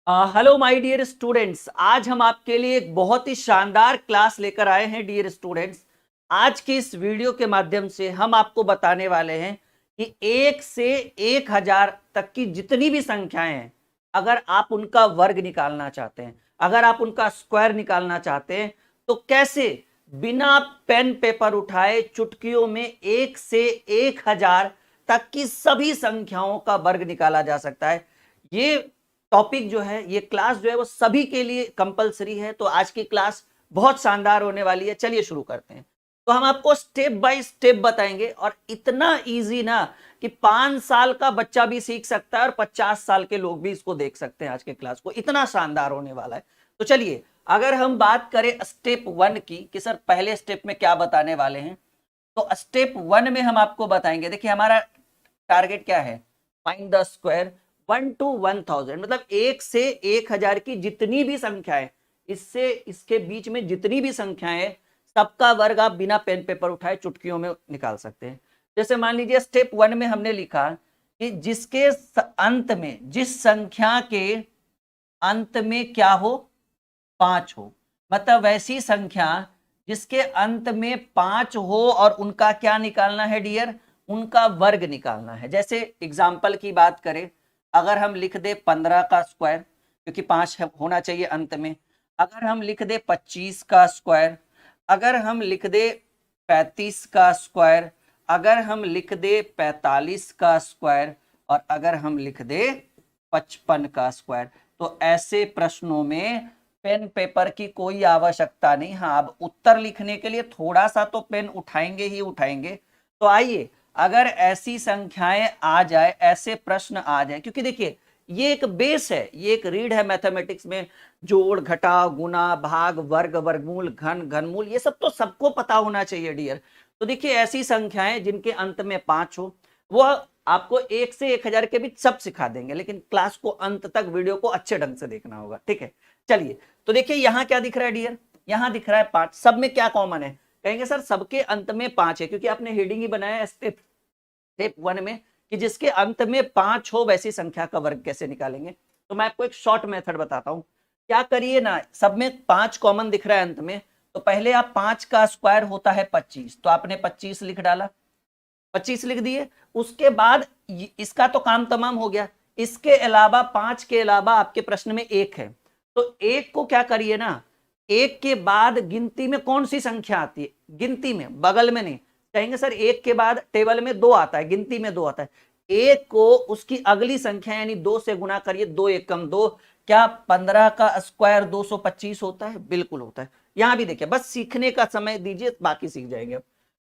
Hello my dear students. आज हम आपके लिए एक बहुत ही शानदार क्लास लेकर आए हैं डियर स्टूडेंट्स। आज की इस वीडियो के माध्यम से हम आपको बताने वाले हैं कि 1 से 1000 तक की जितनी भी संख्याएं हैं, अगर आप उनका वर्ग निकालना चाहते हैं, अगर आप उनका स्क्वायर निकालना चाहते हैं, तो कैसे बिना पेन पेपर उठाए चुटकियों में 1 से 1000 तक की सभी संख्याओं का वर्ग निकाला जा सकता है। ये टॉपिक जो है, ये क्लास जो है वो सभी के लिए कंपलसरी है। तो आज की क्लास बहुत शानदार होने वाली है। चलिए शुरू करते हैं। तो हम आपको स्टेप बाय स्टेप बताएंगे और इतना इजी ना कि 5 साल का बच्चा भी सीख सकता है और 50 साल के लोग भी इसको देख सकते हैं। आज के क्लास को इतना शानदार होने वाला है। तो चलिए, अगर हम बात करें स्टेप 1 की कि सर पहले स्टेप में क्या बताने वाले हैं, तो स्टेप 1 में हम आपको बताएंगे। देखिए, हमारा टारगेट क्या है? फाइंड द स्क्वायर 1 to 1000, मतलब 1 से 1000 की जितनी भी संख्याएं, इससे इसके बीच में जितनी भी संख्याएं, सबका वर्ग आप बिना पेन पेपर उठाए चुटकियों में निकाल सकते हैं। जैसे मान लीजिए स्टेप 1 में हमने लिखा कि जिसके अंत में, जिस संख्या के अंत में क्या हो, 5 हो, मतलब वैसी संख्या जिसके अंत में 5 हो और उनका क्या निकालना है डियर? उनका वर्ग निकालना है। जैसे एग्जाम्पल की बात करें, अगर हम लिख दे 15 का स्क्वायर, क्योंकि 5 होना चाहिए अंत में। अगर हम लिख दे 25 का स्क्वायर, अगर हम लिख दे 35 का स्क्वायर, अगर हम लिख दे 45 का स्क्वायर, और अगर हम लिख दे 55 का स्क्वायर, तो ऐसे प्रश्नों में पेन पेपर की कोई आवश्यकता नहीं। हाँ, अब उत्तर लिखने के लिए थोड़ा सा तो पेन उठाएंगे ही उठाएंगे। तो आइए, अगर ऐसी संख्याएं आ जाए, ऐसे प्रश्न आ जाए, क्योंकि देखिए ये एक बेस है, ये एक रीढ़ है मैथमेटिक्स में। जोड़, घटाव, गुना, भाग, वर्ग, वर्गमूल, घन, घनमूल, ये सब तो सबको पता होना चाहिए डियर। तो देखिए, ऐसी संख्याएं जिनके अंत में 5 हो, वो आपको 1 से 1000 के बीच सब सिखा देंगे, लेकिन क्लास को अंत तक, वीडियो को अच्छे ढंग से देखना होगा। ठीक है, चलिए। तो देखिए यहाँ क्या दिख रहा है डियर? यहाँ दिख रहा है 5। सब में क्या कॉमन है? कहेंगे सर सबके अंत में 5 है, क्योंकि आपने हेडिंग ही बनाया है स्टेप 1 में कि जिसके अंत में 5 हो वैसी संख्या का वर्ग कैसे निकालेंगे। तो मैं आपको एक शॉर्ट मेथड बताता हूं। क्या करिए ना, सब में 5 कॉमन दिख रहा है अंत में, तो पहले आप 5 का स्क्वायर होता है 25, तो आपने 25 लिख डाला, 25 लिख दिए। उसके बाद इसका तो काम तमाम हो गया। इसके अलावा 5 के अलावा आपके प्रश्न में 1 है, तो 1 को क्या करिए ना, 1 के बाद गिनती में कौन सी संख्या आती है? गिनती में, बगल में नहीं। कहेंगे सर 1 के बाद टेबल में 2 आता है, गिनती में 2 आता है। 1 को उसकी अगली संख्या यानी 2 से गुना करिए, 2 एकम 2। क्या 15 का स्क्वायर 225 होता है? बिल्कुल होता है। यहां भी देखिए, बस सीखने का समय दीजिए, बाकी सीख जाएंगे।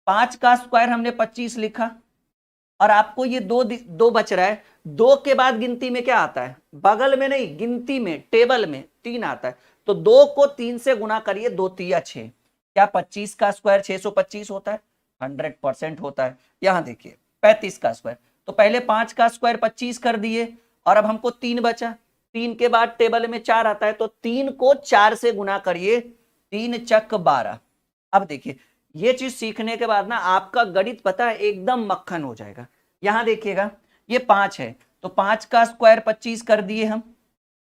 5 का स्क्वायर हमने 25 लिखा, और आपको ये दो बच रहा है। 2 के बाद गिनती में क्या आता है? बगल में नहीं, गिनती में, टेबल में 3 आता है। तो 2 को 3 से गुना करिए, 2 तिया 6। क्या 25 का स्क्वायर 625 होता है? 100% होता है। यहां देखिए 35 का स्क्वायर, तो पहले 5 का स्क्वायर 25 कर दिए, और अब हमको 3 बचा। 3 के बाद टेबल में 4 आता है, तो 3 को 4 से गुना करिए, 3 चक 12। अब देखिए, ये चीज सीखने के बाद ना आपका गणित पता है एकदम मक्खन हो जाएगा। यहां देखिएगा, ये 5 है, तो 5 का स्क्वायर 25 कर दिए हम,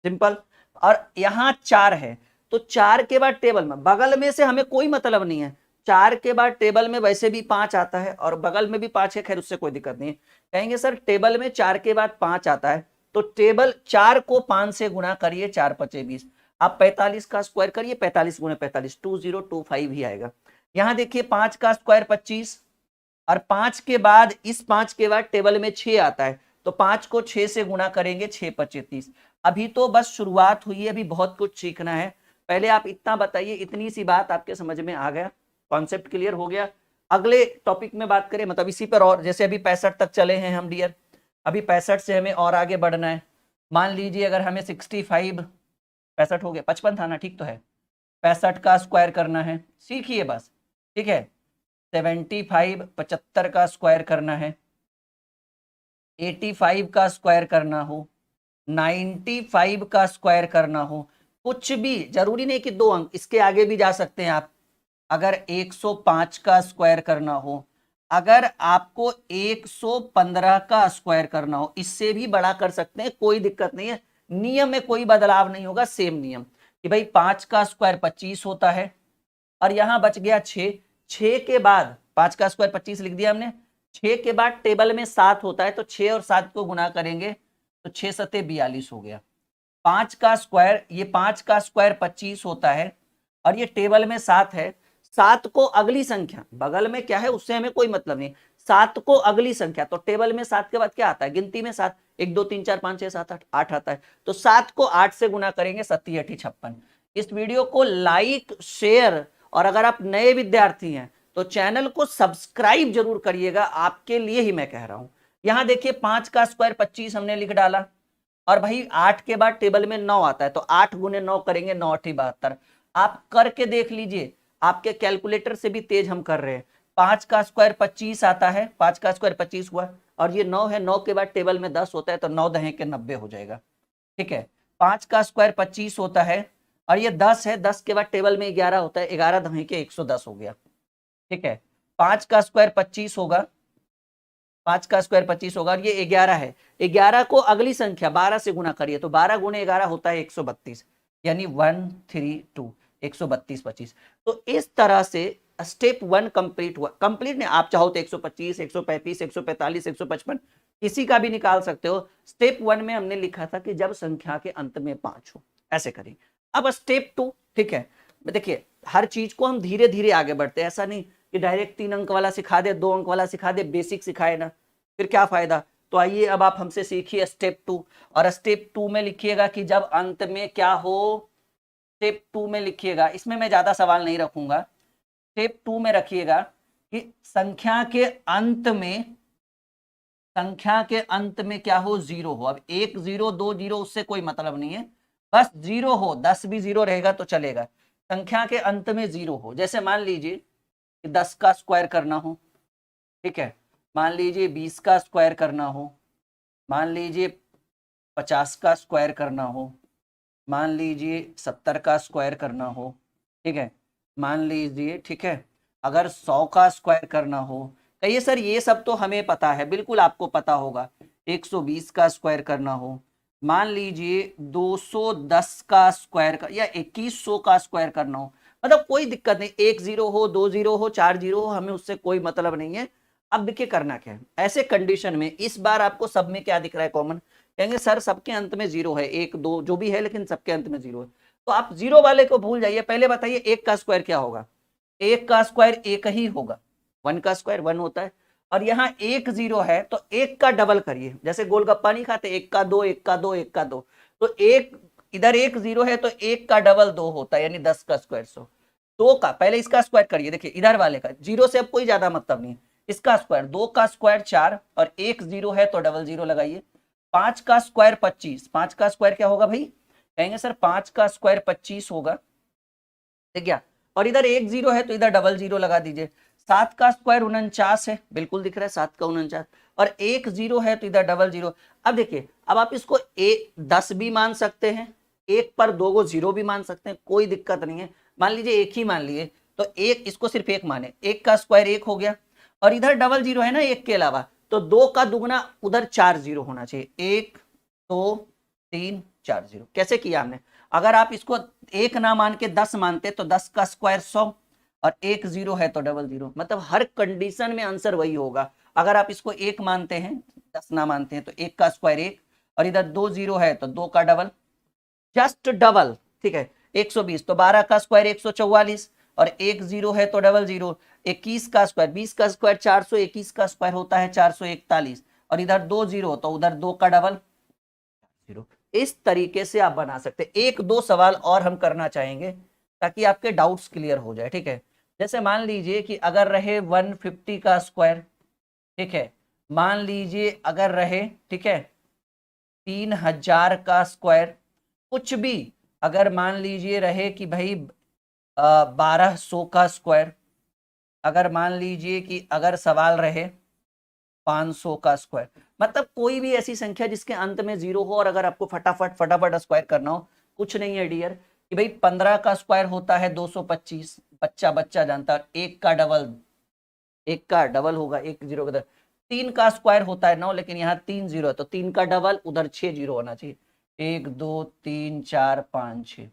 सिंपल। और यहां 4 है, तो 4 के बाद टेबल में, बगल में से हमें कोई मतलब नहीं है। 4 के बाद टेबल में वैसे भी 5 आता है, और बगल में भी 5 है, खैर उससे कोई दिक्कत नहीं है। कहेंगे सर टेबल में 4 के बाद 5 आता है, तो टेबल 4 को 5 से गुना करिए, 4 पचे 20। आप 45 का स्क्वायर करिए, 45 गुना 45, 2025 ही आएगा। यहां देखिए 5 का स्क्वायर 25, और 5 के बाद, इस 5 के बाद टेबल में 6 आता है, तो 5 को 6 से गुना करेंगे, 6 पचे 30। अभी तो बस शुरुआत हुई है, अभी बहुत कुछ सीखना है। पहले आप इतना बताइए, इतनी सी बात आपके समझ में आ गया? कॉन्सेप्ट क्लियर हो गया? अगले टॉपिक में बात करें, मतलब इसी पर, और जैसे अभी 65 तक चले हैं हम डियर, अभी 65 से हमें और आगे बढ़ना है। मान लीजिए अगर हमें 65, 65 हो गया, 55 था ना, ठीक तो है। 65 का स्क्वायर करना है, सीखिए बस। ठीक है, 75 75 का स्क्वायर करना है, 85 का स्क्वायर करना हो, 95 का स्क्वायर करना हो, कुछ भी जरूरी नहीं कि 2 अंक, इसके आगे भी जा सकते हैं आप। अगर 105 का स्क्वायर करना हो, अगर आपको 115 का स्क्वायर करना हो, इससे भी बड़ा कर सकते हैं, कोई दिक्कत नहीं है। नियम में कोई बदलाव नहीं होगा, सेम नियम कि भाई 5 का स्क्वायर 25 होता है और यहां बच गया 6। 6 के बाद 5 का स्क्वायर 25 लिख दिया हमने। 6 के बाद टेबल में 7 होता है तो 6 और 7 को गुना करेंगे तो 6 सत्ते 42 हो गया। 5 का स्क्वायर, ये 5 का स्क्वायर 25 होता है और ये टेबल में 7 है। 7 को अगली संख्या, बगल में क्या है उससे हमें कोई मतलब नहीं, 7 को अगली संख्या, तो टेबल में 7 के बाद क्या आता है, गिनती में 7, 1 2 3 4 5 6 7 8, 8 आता है। तो 7 को 8 से गुना करेंगे, 7 8 56। इस वीडियो को लाइक, शेयर और अगर आप नए विद्यार्थी हैं तो चैनल को सब्सक्राइब जरूर करिएगा, आपके लिए ही मैं कह रहा हूं। यहां देखिए 5 का स्क्वायर 25 हमने लिख डाला और भाई 8 के बाद टेबल में 9 आता है तो 8 गुने 9 करेंगे, 9 8 72। आप करके देख लीजिए, आपके कैलकुलेटर से भी तेज हम कर रहे हैं। 5 का स्क्वायर 25 आता है, 5 का स्क्वायर 25 हुआ और ये 9 है, 9 के बाद टेबल में 10 होता है तो 9 दहे के 90 हो जाएगा। ठीक है, 5 का स्क्वायर 25 होता है और ये 10 है, 10 के बाद टेबल में 11 होता है, 11 दहे के 110 हो गया। ठीक है, 5 का स्क्वायर 25 होगा, 5 का स्क्वायर 25 होगा और ये 11 है। 11 को अगली संख्या 12 से गुना करिए तो 12 गुणे 11 होता है 132, यानी 132, 132 25। तो इस तरह से स्टेप 1 कंप्लीट हुआ। कंप्लीट नहीं, आप चाहो तो 125, 135, 145, 155 किसी का भी निकाल सकते हो। स्टेप 1 में हमने लिखा था कि जब संख्या के अंत में 5 हो, ऐसे करें। अब स्टेप 2, ठीक है, देखिए हर चीज को हम धीरे धीरे आगे बढ़ते हैं, ऐसा नहीं कि डायरेक्ट 3 अंक वाला सिखा दे, 2 अंक वाला सिखा दे, बेसिक सिखाए ना, फिर क्या फायदा। तो आइए अब आप हमसे सीखिए स्टेप 2, और स्टेप 2 में लिखिएगा कि जब अंत में क्या हो। स्टेप 2 में लिखिएगा, इसमें मैं ज्यादा सवाल नहीं रखूंगा। स्टेप 2 में रखिएगा कि संख्या के अंत में, संख्या के अंत में क्या हो, 0 हो। अब 1 0 2 0 उससे कोई मतलब नहीं है, बस 0 हो, 10 भी 0 रहेगा तो चलेगा। संख्या के अंत में 0 हो, जैसे मान लीजिए कि 10 का स्क्वायर करना हो, ठीक है, मान लीजिए 20 का स्क्वायर करना हो, मान लीजिए 50 का स्क्वायर करना हो, मान लीजिए 70 का स्क्वायर करना हो, ठीक है, मान लीजिए, ठीक है, अगर 100 का स्क्वायर करना हो, कहिए सर ये सब तो हमें पता है, बिल्कुल आपको पता होगा। 120 का स्क्वायर करना हो, मान लीजिए 210 का स्क्वायर का, या 2100 का स्क्वायर करना हो, मतलब कोई दिक्कत नहीं, 1 0 हो, 2 0 हो, 4 0 हो, हमें उससे कोई मतलब नहीं है। अब देखिए करना क्या है ऐसे कंडीशन में। इस बार आपको सब में क्या दिख रहा है कॉमन, कहेंगे सर सबके अंत में 0 है, 1 2 जो भी है, लेकिन सबके अंत में 0 है। तो आप 0 वाले को भूल जाइए, पहले बताइए 1 का स्क्वायर क्या होगा। 1 का स्क्वायर 1 ही होगा, 1 का स्क्वायर 1 होता है। और यहाँ 1 0 है तो 1 का डबल करिए, जैसे गोलगप्पा नहीं खाते, 1 का 2, 1 का 2, 1 का 2, तो 1 इधर 1 0 है तो 1 का डबल 2 होता है, यानी 10 का स्क्वायर 100। 2 का पहले इसका स्क्वायर करिए, देखिए इधर वाले का 0 से अब कोई ज्यादा मतलब नहीं, इसका स्क्वायर, 2 का स्क्वायर 4 और 1 0 है तो डबल 0 लगाइए। 5 का स्क्वायर 25, 5 का स्क्वायर क्या होगा भाई, कहेंगे सर 5 का स्क्वायर 25 होगा, ठीक है, और इधर 1 0 है तो इधर डबल 0 लगा दीजिए। 7 का स्क्वायर 49 है, बिल्कुल दिख रहा है 7 का 49, और 1 0 है तो इधर डबल 0। अब देखिए, अब आप इसको 10 भी मान सकते हैं, 1 पर 2 को 0 भी मान सकते हैं, कोई दिक्कत नहीं है। मान लीजिए 1 ही मान लिए तो 1, इसको सिर्फ 1 माने, 1 का स्क्वायर 1 हो गया, और इधर डबल 0 है ना 1 के अलावा, तो 2 का दुगना उधर 4 0 होना चाहिए, 1 2 3 4 0। कैसे किया हमने, अगर आप इसको 1 ना मान के 10 मानते तो 10 का स्क्वायर 100 और 1 0 है तो डबल 0, मतलब हर कंडीशन में आंसर वही होगा। अगर आप इसको 1 मानते हैं, 10 ना मानते हैं तो 1 का स्क्वायर 1, और इधर 2 0 है तो 2 का डबल, जस्ट डबल, ठीक है। 120 तो 12 का स्क्वायर 144 और 1 0 है तो डबल 0। 21 का स्क्वायर, 20 का स्क्वायर 421 का स्क्वायर होता है 441, और इधर 2 0 तो उधर 2 का डबल 0। इस तरीके से आप बना सकते हैं। 1 2 सवाल और हम करना चाहेंगे ताकि आपके डाउट्स क्लियर हो जाए, ठीक है। जैसे मान लीजिए कि अगर रहे 150 का स्क्वायर, ठीक है, मान लीजिए अगर रहे, ठीक है, 3000 का स्क्वायर, कुछ भी, अगर मान लीजिए रहे कि भाई 1200 का स्क्वायर, अगर मान लीजिए कि अगर सवाल रहे 500 का स्क्वायर, मतलब कोई भी ऐसी संख्या जिसके अंत में 0 हो, और अगर आपको फटाफट फटाफट स्क्वायर करना हो, कुछ नहीं है डियर कि भाई 15 का स्क्वायर होता है 225, बच्चा बच्चा जानता है, 1 का डबल, 1 का डबल होगा 1 0 3 का स्क्वायर होता है 9, लेकिन यहाँ 3 0 है तो 3 का डबल, उधर 6 0 होना चाहिए, 1 2 3 4 5 6।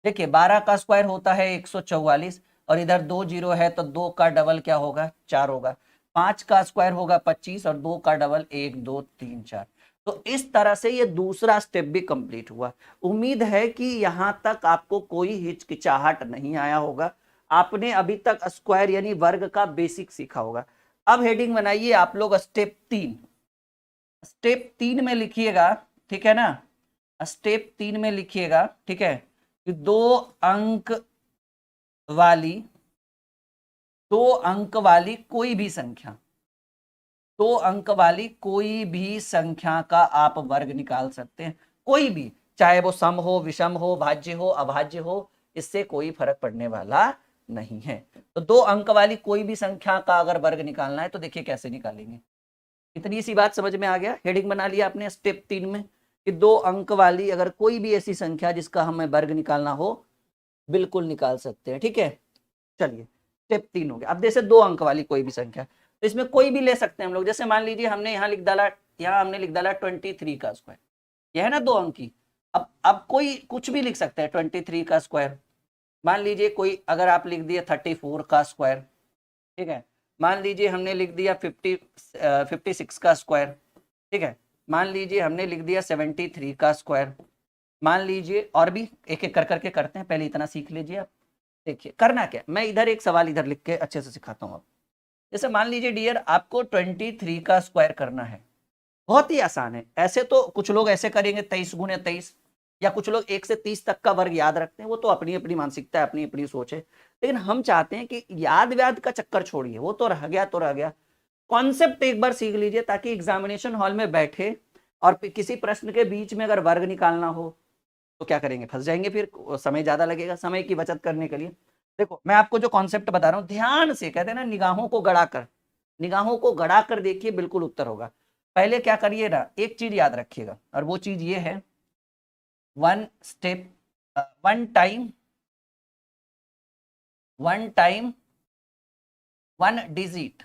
देखिए 12 का स्क्वायर होता है 144 और इधर 2 जीरो है तो 2 का डबल क्या होगा 4 होगा। 5 का स्क्वायर होगा 25 और 2 का डबल 1 2 3 4। तो इस तरह से ये दूसरा स्टेप भी कंप्लीट हुआ। उम्मीद है कि यहां तक आपको कोई हिचकिचाहट नहीं आया होगा। आपने अभी तक स्क्वायर यानी वर्ग का बेसिक सीखा होगा। अब हेडिंग बनाइए आप लोग स्टेप 3। स्टेप 3 में लिखिएगा, ठीक है ना, स्टेप 3 में लिखिएगा, ठीक है, कि 2 अंक वाली कोई भी संख्या, 2 अंक वाली कोई भी संख्या का आप वर्ग निकाल सकते हैं। कोई भी, चाहे वो सम हो, विषम हो, भाज्य हो, अभाज्य हो, इससे कोई फर्क पड़ने वाला नहीं है। तो 2 अंक वाली कोई भी संख्या का अगर वर्ग निकालना है तो देखिए कैसे निकालेंगे। इतनी सी बात समझ में आ गया। हेडिंग बना लिया आपने स्टेप 3 में कि 2 अंक वाली अगर कोई भी ऐसी संख्या जिसका हमें वर्ग निकालना हो बिल्कुल निकाल सकते हैं। ठीक है, चलिए स्टेप 3 हो गया। अब जैसे 2 अंक वाली कोई भी संख्या, तो इसमें कोई भी ले सकते हैं हम लोग। जैसे मान लीजिए हमने यहाँ लिख डाला, यहाँ हमने लिख डाला 23 का स्क्वायर, यह है ना 2 अंक की। अब कोई कुछ भी लिख सकते हैं 23 का स्क्वायर। मान लीजिए कोई अगर आप लिख दिए 34 का स्क्वायर, ठीक है, मान लीजिए हमने लिख दिया 56 का स्क्वायर, ठीक है, मान लीजिए हमने लिख दिया 73 का स्क्वायर, मान लीजिए, और भी एक एक कर करके करते हैं, पहले इतना सीख लीजिए आप। देखिए करना क्या, मैं इधर एक सवाल इधर लिख के अच्छे से सिखाता हूँ। जैसे मान लीजिए डियर आपको 23 का स्क्वायर करना है, बहुत ही आसान है। ऐसे तो कुछ लोग ऐसे करेंगे 23 गुणे 23, या कुछ लोग 1 से 30 तक का वर्ग याद रखते हैं, वो तो अपनी अपनी मानसिकता है, अपनी अपनी सोच है। लेकिन हम चाहते हैं कि याद व्याद का चक्कर छोड़िए, वो तो रह गया तो रह गया। कॉन्सेप्ट एक बार सीख लीजिए ताकि एग्जामिनेशन हॉल में बैठे और किसी प्रश्न के बीच में अगर वर्ग निकालना हो तो क्या करेंगे, फंस जाएंगे, फिर समय ज्यादा लगेगा। समय की बचत करने के लिए देखो मैं आपको जो कॉन्सेप्ट बता रहा हूं ध्यान से, कहते हैं ना निगाहों को गड़ाकर, निगाहों को गड़ाकर देखिए, बिल्कुल उत्तर होगा। पहले क्या करिए ना, एक चीज याद रखिएगा, और वो चीज ये है, one step, one time one digit,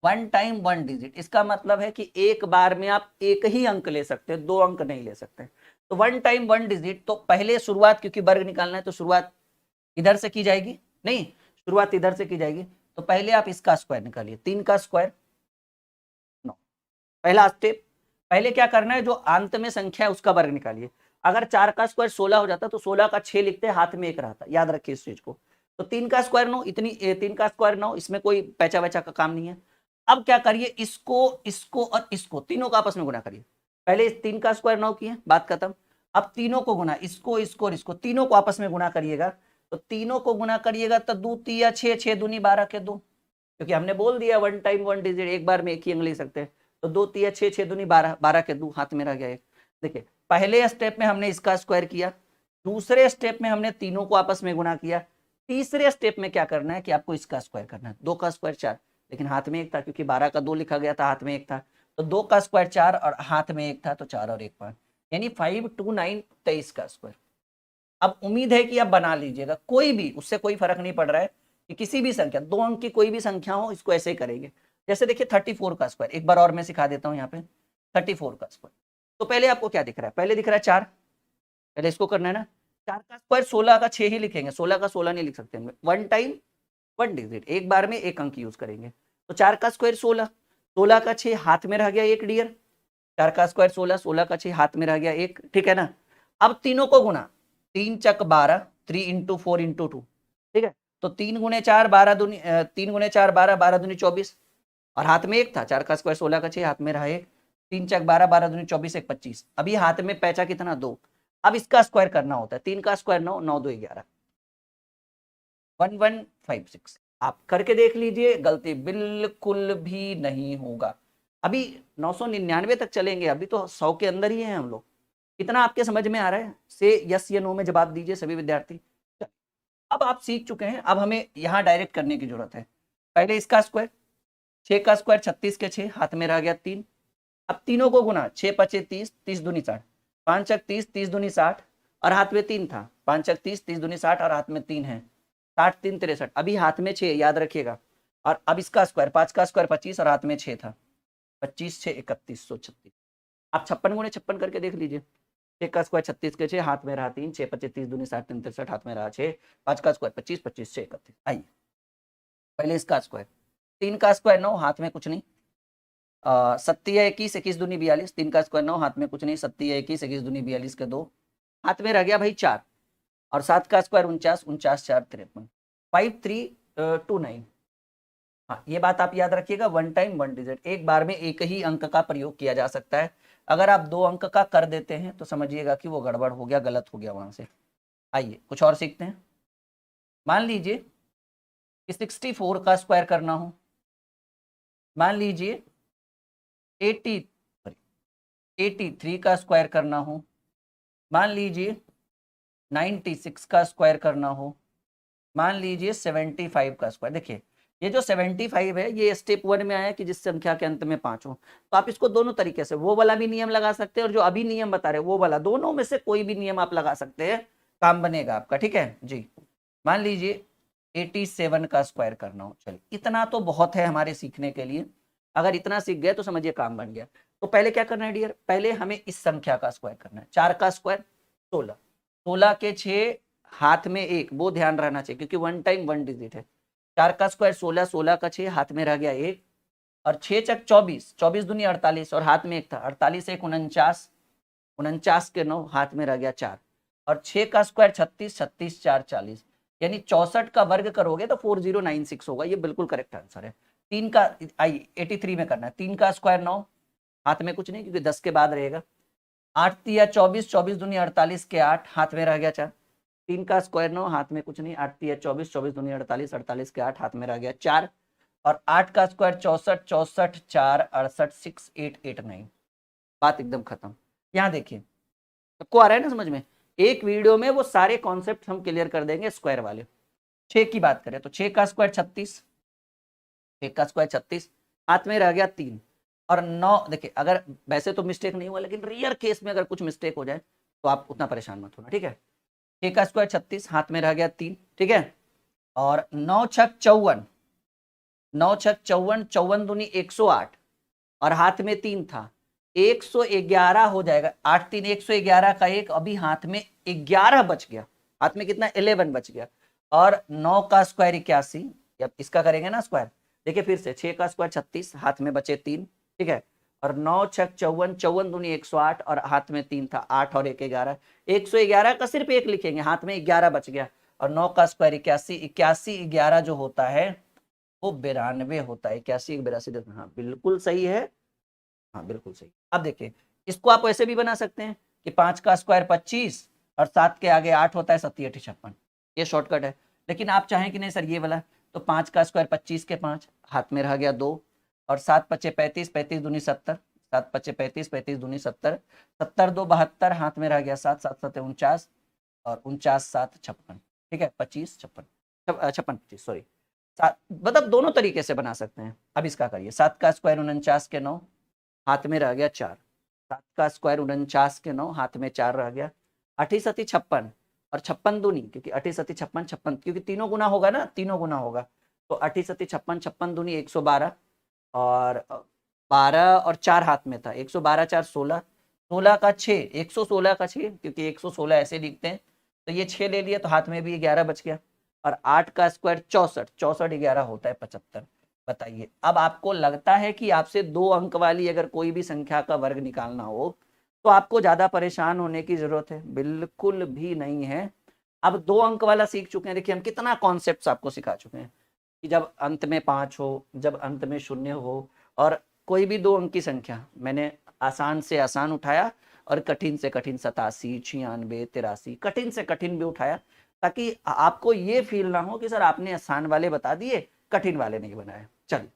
one time one digit. इसका मतलब है कि एक बार में आप एक ही अंक ले सकते हैं, 2 अंक नहीं ले सकते। तो वन टाइम वन डिजिट, तो पहले शुरुआत, क्योंकि वर्ग निकालना है तो शुरुआत इधर से की जाएगी, नहीं शुरुआत इधर से की जाएगी। तो पहले आप इसका स्क्वायर निकालिए, 3 का स्क्वायर 9, पहला स्टेप। पहले क्या करना है, जो अंत में संख्या है उसका वर्ग निकालिए। अगर 4 का स्क्वायर 16 हो जाता तो 16 का 6 लिखते, हाथ में 1 रहता, याद रखिए इस चीज को। तो 3 का स्क्वायर 9, इतनी 3 का स्क्वायर 9, इसमें कोई पैचा वैचा का काम नहीं है। अब क्या करिए, इसको इसको और इसको तीनों को आपस में गुणा करिए। पहले 3 का स्क्वायर 9 किए, बात खत्म। अब तीनों को गुणा, इसको इसको और इसको, तीनों को आपस में गुणा करिएगा। तो तीनों को गुणा करिएगा तो 2 तिया 6, 6 दूनी 12 के 2, क्योंकि हमने बोल दिया वन टाइम वन डिजिट, एक बार में एक ही अंक ले सकते हैं। तो 2 तिया 6, 6 दूनी 12, 12 के 2, हाथ में रह गया एक। देखिए पहले स्टेप में हमने इसका स्क्वायर किया, दूसरे स्टेप में हमने तीनों को आपस में गुणा किया, तीसरे स्टेप में क्या करना है कि आपको इसका स्क्वायर करना है। 2 का स्क्वायर 4, लेकिन हाथ में 1 था, क्योंकि 12 का 2 लिखा गया था, हाथ में 1 था। तो 2 का स्क्वायर 4 और हाथ में 1 था, तो 4 और 1 5, यानी 5 2 9 23 का स्क्वायर। अब उम्मीद है कि आप बना लीजिएगा, कोई भी, उससे कोई फर्क नहीं पड़ रहा है कि किसी भी संख्या, 2 अंक की कोई भी संख्या हो, इसको ऐसे ही करेंगे। जैसे देखिए 34 का स्क्वायर, एक बार और मैं सिखा देता हूँ यहाँ पे। 34 का स्क्वायर, तो पहले आपको क्या दिख रहा है, पहले दिख रहा है 4, पहले इसको करना है ना। 4 का स्क्वायर 16 का 6 ही लिखेंगे, 16 का 16 नहीं लिख सकते, वन टाइम वन डिजिट, एक बार में एक अंक यूज करेंगे। तो 4 का स्क्वायर 16, 16 का 6 हाथ में रह गया 1 डियर, 4 का स्क्वायर 16, 16 का 6 हाथ में रह गया 1, ठीक है ना। अब तीनों को गुना, 3 चक 12, 3 इंटू 4 इंटू 2, ठीक है। तो 3 गुणे 4 12 दूनी 3 गुणे 4 12, 12 दूनी 24, और हाथ में 1 था। 4 का स्क्वायर 16 का 6 हाथ में रहा 1, 3 चक 12, 12 दूनी 24, 1 25। अभी हाथ में पैचा कितना 2। अब इसका स्क्वायर करना होता है, 3 का स्क्वायर 9, 9 2 11, 1156। आप करके देख लीजिए, गलती बिल्कुल भी नहीं होगा। अभी 999 तक चलेंगे, अभी तो 100 के अंदर ही हैं हम लोग। कितना आपके समझ में आ रहा है, से यस या नो में जवाब दीजिए सभी विद्यार्थी। अब आप सीख चुके हैं, अब हमें यहाँ डायरेक्ट करने की जरूरत है। पहले इसका स्क्वायर, 6 का स्क्वायर 36 के 6 हाथ में रह गया 3। अब तीनों को गुना, 6 पचे 30, 30 दूनी 60, 5 चक 30, 30 दूनी 60, और हाथ में 3 था। 5 चक 30, 30 दूनी 60, और हाथ में 3 है, 60 3 63, अभी हाथ में 6, याद रखिएगा। और अब इसका स्क्वायर, 5 का स्क्वायर 25 और हाथ में 6 था, 25 6 3136। आप 56 × 56 करके देख लीजिए। 6 का स्क्वायर 36 के 6, हाथ में रहा 3, 6 25 30 दूनी 60 3 63, हाथ में रहा 6, 5 का स्क्वायर 25 25 6 31। आइए पहले इसका स्क्वायर, 3 का स्क्वायर 9, हाथ में कुछ नहीं, 7 या 21 21 दूनी 42, 3 का स्क्वायर 9, हाथ में कुछ नहीं, 7 या 21 21 दूनी 42 के 2, हाथ में रह गया भाई 4, और 7 का स्क्वायर 49 49 4 53, 5329। हाँ ये बात आप याद रखिएगा, वन टाइम वन डिजिट, एक बार में एक ही अंक का प्रयोग किया जा सकता है। अगर आप 2 अंक का कर देते हैं तो समझिएगा कि वो गड़बड़ हो गया, गलत हो गया वहां से। आइए कुछ और सीखते हैं। मान लीजिए कि 64 का स्क्वायर करना हो, मान लीजिए 83 का स्क्वायर करना हो, मान लीजिए 96 का स्क्वायर करना हो, मान लीजिए 75 का स्क्वायर। देखिए ये जो 75 है ये स्टेप 1 में आया कि जिस संख्या के अंत में 5 हो, तो आप इसको दोनों तरीके से, वो वाला भी नियम लगा सकते हैं और जो अभी नियम बता रहे वो वाला, दोनों में से कोई भी नियम आप लगा सकते हैं, काम बनेगा आपका। ठीक है जी। मान लीजिए 87 का स्क्वायर करना हो, चलिए इतना तो बहुत है हमारे सीखने के लिए, अगर इतना सीख गए तो समझिए काम बन गया। तो पहले क्या करना है डियर, पहले हमें इस संख्या का स्क्वायर करना है। 4 का स्क्वायर 16, 16 के 6, हाथ में 1, वो ध्यान रहना चाहिए क्योंकि वन टाइम वन डिजिट है। 4 का स्क्वायर 16, 16 का 6, हाथ में रह गया 1, और 6 चक 24, 24 दूनी 48, और हाथ में 1 था, 48 1 49, 49 के 9, हाथ में रह गया 4, और 6 का स्क्वायर 36, 36 4 40, यानी 64 का वर्ग करोगे तो 4096 होगा। ये बिल्कुल करेक्ट आंसर है। 3 का, आई 83 में करना है, 3 का स्क्वायर 9, हाथ में कुछ नहीं क्योंकि 10 के बाद रहेगा, 8 या 24, 24 दूनी 48 के 8, हाथ में रह गया 4, 3 का स्क्वायर 9, हाथ में कुछ नहीं, 8 या 24, 24 दूनी 48, 48 के 8, हाथ में रह गया 4, और 8 का स्क्वायर 64, 64 4 68 6 8 8 9। बात एकदम खत्म। यहाँ देखिए सबको आ रहा है ना समझ में, एक वीडियो में वो सारे कॉन्सेप्ट हम क्लियर कर देंगे स्क्वायर वाले। 6 की बात करें तो 6 का स्क्वायर 36, 6 का स्क्वायर 36, हाथ में रह गया 3, और 9, देखिए अगर वैसे तो मिस्टेक नहीं हुआ लेकिन रियर केस में अगर कुछ मिस्टेक हो जाए तो आप उतना परेशान मत होना। ठीक है, 6 का स्क्वायर 36, हाथ में रह गया 3। ठीक है, और 9 छक 54, 9 छक 54, 54 दूनी 108, और हाथ में 3 था, 111 हो जाएगा, 8 3 111 का 1, अभी हाथ में 11 बच गया, हाथ में कितना 11 बच गया, और 9 का स्क्वायर 81, अब इसका करेंगे ना स्क्वायर, देखिए फिर से 6 का स्क्वायर 36, हाथ में बचे 3। ठीक है, और 9 छक 54, 54 दूनी 108, और हाथ में 3 था, 8 और 1 11, 111 का सिर्फ 1 लिखेंगे, हाथ में 11 बच गया, और 9 का स्क्वायर 81, 81 11 जो होता है वो 92 होता है। 81 82, हाँ बिल्कुल सही है, हाँ बिल्कुल सही। अब देखिए इसको आप ऐसे भी बना सकते हैं कि 5 का स्क्वायर 25 और 7 के आगे 8 होता है, 7 8 56, ये शॉर्टकट है। लेकिन आप चाहें कि नहीं सर ये वाला, तो 5 का स्क्वायर 25 के 5, हाथ में रह गया 2, और 7 पचे 35, 35 दूनी 70, 7 पचे 35, 35 दूनी 70, 70 2 72, हाथ में रह गया 7, 7 7 49, और 49 7 56। ठीक है, 25 56 56 25 सॉरी, मतलब दोनों तरीके से बना सकते हैं। अब इसका करिए, 7 का स्क्वायर 49 के 9, हाथ में रह गया 4, 7 का स्क्वायर 49 के 9, हाथ में 4 रह गया, 8 7 56, और 56 दूनी, क्योंकि 8 7 56 56, क्योंकि तीनों गुना होगा ना, तीनों गुना होगा, तो 8 7 56 56 दूनी 112, और 12 और 4 हाथ में था, 112 4 16, 16 का 6, 116 का 6, क्योंकि 116 ऐसे लिखते हैं, तो ये 6 ले लिया तो हाथ में भी 11 बच गया, और 8 का स्क्वायर 64, 64 11 होता है 75। बताइए अब आपको लगता है कि आपसे 2 अंक वाली अगर कोई भी संख्या का वर्ग निकालना हो तो आपको ज्यादा परेशान होने की जरूरत है? बिल्कुल भी नहीं है। अब 2 अंक वाला सीख चुके हैं, देखिए हम कितना कॉन्सेप्ट आपको सिखा चुके हैं कि जब अंत में 5 हो, जब अंत में 0 हो, और कोई भी 2 अंक की संख्या, मैंने आसान से आसान उठाया और कठिन से कठिन, 87 96 83, कठिन से कठिन भी उठाया, ताकि आपको ये फील ना हो कि सर आपने आसान वाले बता दिए कठिन वाले नहीं बनाए। चलिए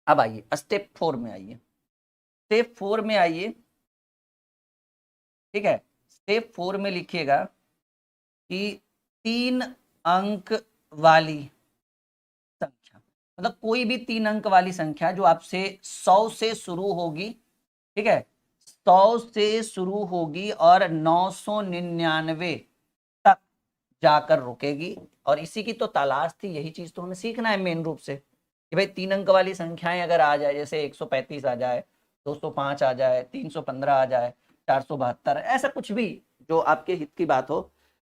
अब आइए स्टेप 4 में आइए, स्टेप 4 में आइए। ठीक है, स्टेप 4 में लिखिएगा कि 3 अंक वाली संख्या, मतलब कोई भी 3 अंक वाली संख्या जो आपसे 100 से शुरू होगी, ठीक है, 100 से शुरू होगी और 999 तक जाकर रुकेगी, और इसी की तो तलाश थी, यही चीज तो हमें सीखना है मेन रूप से, कि भाई 3 अंक वाली संख्याएं अगर आ जाए, जैसे 135 आ जाए 205 आ जाए, 315 आ जाए, 472, ऐसा कुछ भी जो आपके हित की बात हो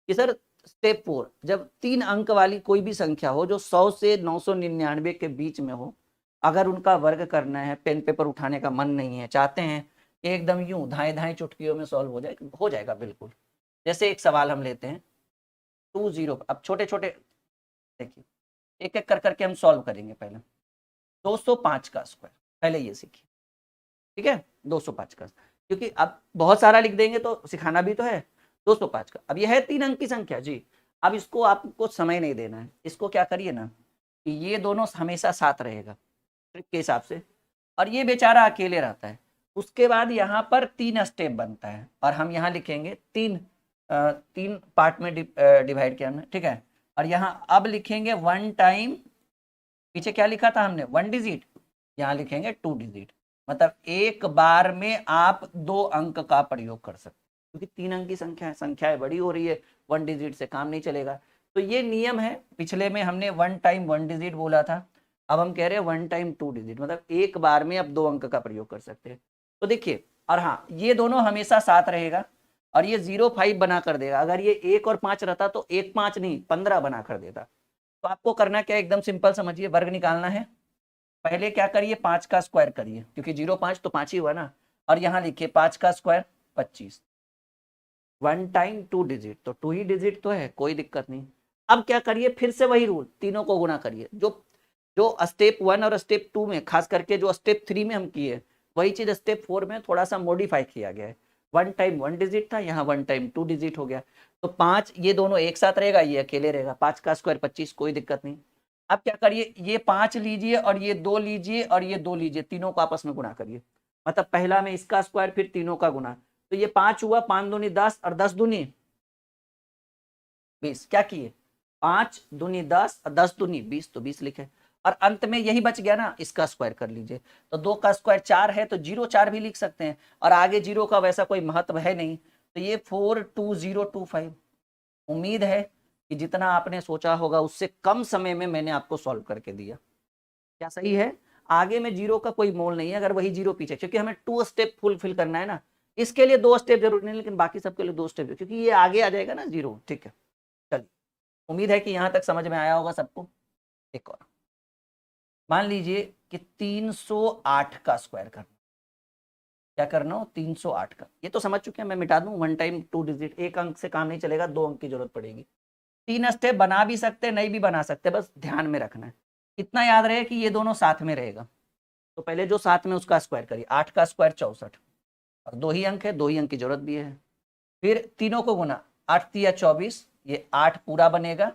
कि सर स्टेप 4 जब 3 अंक वाली कोई भी संख्या हो जो 100 से 999 के बीच में हो, अगर उनका वर्ग करना है, पेन पेपर उठाने का मन नहीं है, चाहते हैं कि एकदम यूं धाए धाए चुटकियों में सॉल्व हो जाएगा बिल्कुल। जैसे एक सवाल हम लेते हैं 20, अब छोटे छोटे देखिए एक एक कर करके हम सॉल्व करेंगे। पहले 205 का स्क्वायर, पहले ये सीखिए, ठीक है। 205 का, क्योंकि अब बहुत सारा लिख देंगे तो सिखाना भी तो है। 205 का, अब यह है 3 अंक की संख्या जी। अब इसको आपको समय नहीं देना है, इसको क्या करिए ना कि ये दोनों हमेशा साथ रहेगा ट्रिक के हिसाब से, और ये बेचारा अकेले रहता है। उसके बाद यहाँ पर 3 स्टेप बनता है और हम यहाँ लिखेंगे 3 पार्ट में डिवाइड किया हमने, ठीक है। और यहाँ अब लिखेंगे 1 टाइम, पीछे क्या लिखा था हमने 1 डिजिट, यहाँ लिखेंगे 2 डिजिट। मतलब एक बार में आप 2 अंक का प्रयोग कर सकते, क्योंकि 3 अंक की संख्याएं बड़ी हो रही है, 1 डिजिट से काम नहीं चलेगा। तो ये नियम है। पिछले में हमने 1 टाइम 1 डिजिट बोला था, अब हम कह रहे हैं 1 टाइम 2 डिजिट, मतलब एक बार में आप 2 अंक का प्रयोग कर सकते हैं। तो देखिए, और हाँ ये दोनों हमेशा साथ रहेगा और ये 0 5 बना कर देगा। अगर ये 1 और 5 रहता तो 1 5 नहीं 15 बना कर देता। तो आपको करना क्या, एकदम सिंपल समझिए, वर्ग निकालना है। पहले क्या करिए, 5 का स्क्वायर करिए, क्योंकि 0 5 तो 5 ही हुआ ना। और यहाँ लिखिए 5 का स्क्वायर 25। 1 टाइम 2 डिजिट, तो 2 ही डिजिट तो है, कोई दिक्कत नहीं। अब क्या करिए, फिर से वही रूल, तीनों को गुना करिए। जो जो स्टेप 1 और स्टेप 2 में, खास करके जो स्टेप 3 में हम किए, वही चीज स्टेप 4 में थोड़ा सा मॉडिफाई किया गया है। 1 टाइम 1 डिजिट था, यहाँ 1 टाइम 2 डिजिट हो गया। तो 5 ये दोनों एक साथ रहेगा, ये अकेले रहेगा। 5 का स्क्वायर 25, कोई दिक्कत नहीं। अब क्या करिए, ये 5 लीजिए और ये 2 लीजिए और ये 2 लीजिए, तीनों को आपस में गुणा करिए। मतलब पहला में इसका स्क्वायर, फिर तीनों का गुणा। तो ये 5 हुआ, 5 दूनी 10 और 10 दूनी 20। क्या किए, 5 दूनी 10 और 10 दूनी 20, तो 20 लिखे। और अंत में यही बच गया ना, इसका स्क्वायर कर लीजिए। तो 2 का स्क्वायर 4 है, तो 0 4 भी लिख सकते हैं। और आगे 0 का वैसा कोई महत्व है नहीं, तो ये 42025। उम्मीद है कि जितना आपने सोचा होगा उससे कम समय में मैंने आपको सॉल्व करके दिया। क्या सही है? आगे में 0 का कोई मोल नहीं है, अगर वही 0 पीछे, क्योंकि हमें 2 स्टेप फुलफिल करना है ना। इसके लिए 2 स्टेप जरूरी नहीं, लेकिन बाकी सबके लिए 2 स्टेप, क्योंकि ये आगे आ जाएगा ना 0। ठीक है, चलिए, उम्मीद है कि यहाँ तक समझ में आया होगा सबको। एक और मान लीजिए कि 308 का स्क्वायर करना। क्या करना हो, 308 का। ये तो समझ चुके हैं, मैं मिटा दूं। 1 टाइम 2 डिजिट, एक अंक से काम नहीं चलेगा, 2 अंक की जरूरत पड़ेगी। 3 स्टेप बना भी सकते, नहीं भी बना सकते, बस ध्यान में रखना है। इतना याद रहे कि ये दोनों साथ में रहेगा। तो पहले जो साथ में उसका स्क्वायर करिए। 8 का स्क्वायर 64, और 2 ही अंक है, 2 ही अंक की जरूरत भी है। फिर तीनों को गुना, 8 तिया 24, ये 8 पूरा बनेगा,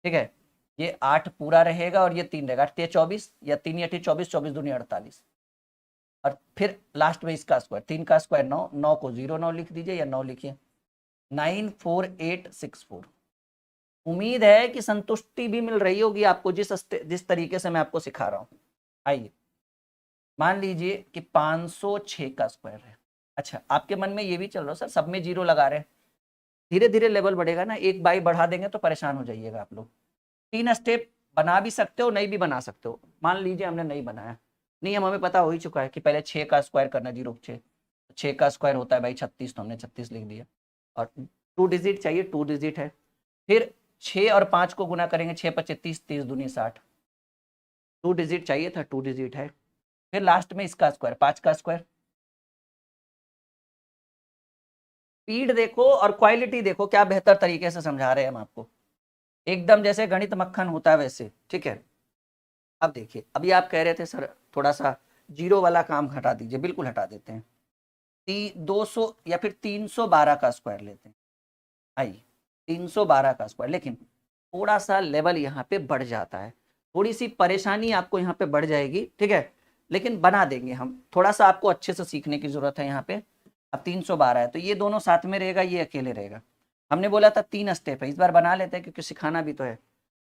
ठीक है। ये 8 पूरा रहेगा और ये 3 रहेगा, 8 तिया 24 या 3 या 24, 24 दूनी 48। और फिर लास्ट में इसका स्क्वायर, 3 का स्क्वायर 9, 9 को 0 9 लिख दीजिए या 9 लिखिए, 94864। उम्मीद है कि संतुष्टि भी मिल रही होगी आपको जिस तरीके से मैं आपको सिखा रहा हूं। आइए, मान लीजिए कि 506 का स्क्वायर है। अच्छा, आपके मन में ये भी चल रहा है सर सब में 0 लगा रहे हैं। धीरे धीरे लेवल बढ़ेगा ना, एक बाई बढ़ा देंगे तो परेशान हो जाइएगा आप लोग। 3 स्टेप बना भी सकते हो, नहीं भी बना सकते हो। मान लीजिए हमने नहीं बनाया, नियम हमें पता हो ही चुका है कि पहले 6 का स्क्वायर करना, 0 6, 6 का स्क्वायर होता है भाई 36, तो हमने 36 लिख दिया। और 2 डिजिट चाहिए, 2 डिजिट है। फिर 6 और 5 को गुना करेंगे, 6 25 30, 30 दूनी 60। 2 डिजिट चाहिए था, 2 डिजिट है। फिर लास्ट में इसका स्क्वायर, 5 का स्क्वायर। स्पीड देखो और क्वालिटी देखो, क्या बेहतर तरीके से समझा रहे हैं हम आपको, एकदम जैसे गणित मक्खन होता है वैसे। ठीक है, अब देखिए, अभी आप कह रहे थे सर थोड़ा सा 0 वाला काम हटा दीजिए, बिल्कुल हटा देते हैं। 200 या फिर 312 का स्क्वायर लेते हैं। आइए, 312 का स्क्वायर, लेकिन थोड़ा सा लेवल यहाँ पे बढ़ जाता है, थोड़ी सी परेशानी आपको यहाँ पे बढ़ जाएगी, ठीक है। लेकिन बना देंगे हम, थोड़ा सा आपको अच्छे से सीखने की जरूरत है यहाँ पे। अब 312 है, तो ये दोनों साथ में रहेगा, ये अकेले रहेगा। हमने बोला था 3 स्टेप है, इस बार बना लेते हैं क्योंकि सिखाना भी तो है।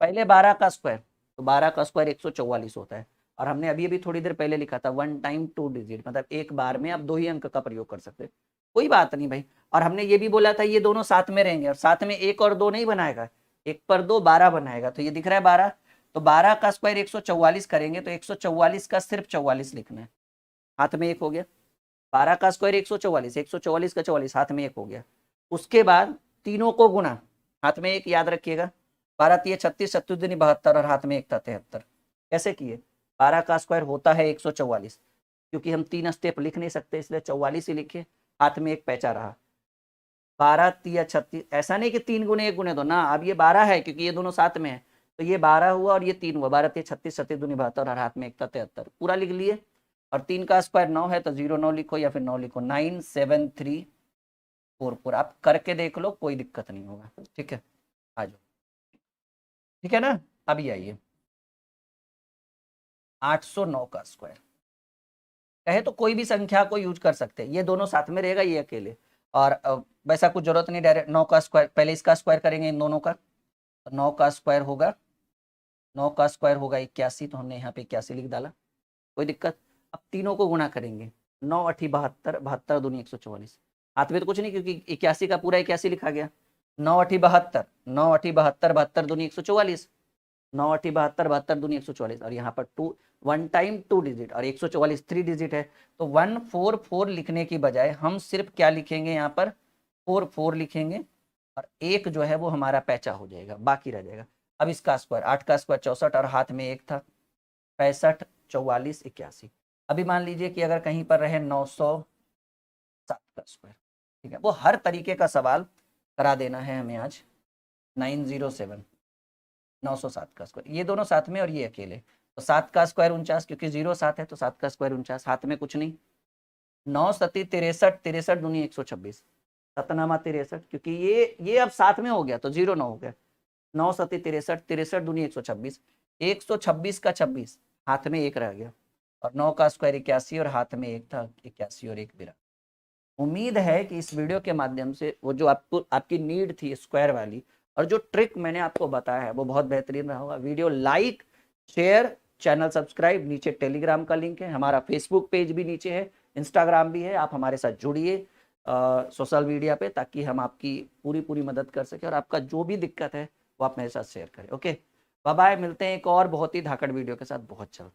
पहले 12 का स्क्वायर, तो 12 का स्क्वायर 144 होता है। और हमने अभी अभी थोड़ी देर पहले लिखा था 1 टाइम 2 डिजिट, मतलब एक बार में आप 2 ही अंक का प्रयोग कर सकते हैं, कोई बात नहीं भाई। और हमने ये भी बोला था ये दोनों साथ में रहेंगे, और साथ में 1 और 2 नहीं बनाएगा, 1 पर 2 12 बनाएगा। तो ये दिख रहा है 12, तो 12 का स्क्वायर 144 करेंगे, तो 144 का सिर्फ 44 लिखना है। हाथ में 1 हो गया, 12 का स्क्वायर 144, 144 का 44, हाथ में 1 हो गया। उसके बाद तीनों को गुना, हाथ में 1 याद रखिएगा, 12 तिया 36, 36 दूनी 72 और हाथ में 1 था 73। कैसे किए? 12 का स्क्वायर होता है 144, क्योंकि हम 3 स्टेप लिख नहीं सकते इसलिए 44 ही लिखे, हाथ में 1 पैचा रहा। 12 तिया 36, ऐसा नहीं कि 3 गुने 1 गुने 2 ना, अब ये 12 है क्योंकि ये दोनों साथ में है, तो ये 12 हुआ और ये 3 हुआ, 12 तिया 36, 36 दूनी 72 और हाथ में 1 था 73, पूरा लिख लिए। और 3 का स्क्वायर 9 है तो 0 9 लिखो या फिर 9 लिखो, 97344। आप करके देख लो, कोई दिक्कत नहीं होगा। ठीक है, आ जाओ। ठीक है ना, अभी आइए 809 का स्क्वायर। कहे तो कोई भी संख्या को यूज कर सकते हैं, ये दोनों साथ में रहेगा, ये अकेले, और वैसा कुछ जरूरत नहीं, डायरेक्ट 9 का स्क्वायर, पहले इसका स्क्वायर करेंगे इन दोनों का, तो 9 का स्क्वायर होगा, 9 का स्क्वायर होगा 81, तो हमने यहाँ पे 81 लिख डाला, कोई दिक्कत। अब तीनों को गुणा करेंगे, 9 8 72, 72 दूनी 144, हाथ में तो कुछ नहीं क्योंकि 81 का पूरा 81 लिखा गया। 9 8 72, 9 8 72, 72 दूनी 144, 9 8 72, 72 दूनी 144, और यहाँ पर 2 1 टाइम 2 डिजिट और 144 3 डिजिट है, तो 144 लिखने की बजाय हम सिर्फ क्या लिखेंगे, यहाँ पर 44 लिखेंगे, और एक जो है वो हमारा पैचा हो जाएगा, बाकी रह जाएगा। अब इसका स्क्वायर, 8 का स्क्वायर 64 और हाथ में 1 था, 65 44 81। अभी मान लीजिए कि अगर कहीं पर रहे 907 का स्क्वायर, ठीक है, वो हर तरीके का सवाल करा देना है हमें आज। 907 907 का स्क्वायर, ये दोनों साथ में और ये अकेले, तो 7 का स्क्वायर 49, क्योंकि 0 7 है तो 7 का स्क्वायर 49, हाथ में कुछ नहीं। 9 सती 63, 63 दूनी 126, सतनामा 63, क्योंकि ये अब साथ में हो गया तो 0 9 हो गया। 9 सती 63, 63 दूनी 126, 126 का 26, हाथ में 1 रह गया, और 9 का स्क्वायर 81 और हाथ में 1 था, 81 और 1 बिरा। उम्मीद है कि इस वीडियो के माध्यम से वो जो आपको आपकी नीड थी स्क्वायर वाली, और जो ट्रिक मैंने आपको बताया है वो बहुत बेहतरीन रहा होगा। Video like, share, channel subscribe, नीचे टेलीग्राम का लिंक है, हमारा फेसबुक पेज भी नीचे है, इंस्टाग्राम भी है, आप हमारे साथ जुड़िए सोशल मीडिया पे, ताकि हम आपकी पूरी मदद कर सकें, और आपका जो भी दिक्कत है वो आप मेरे साथ शेयर करें। ओके, बाय बाय, मिलते हैं एक और बहुत ही धाकड़ वीडियो के साथ बहुत जल्द।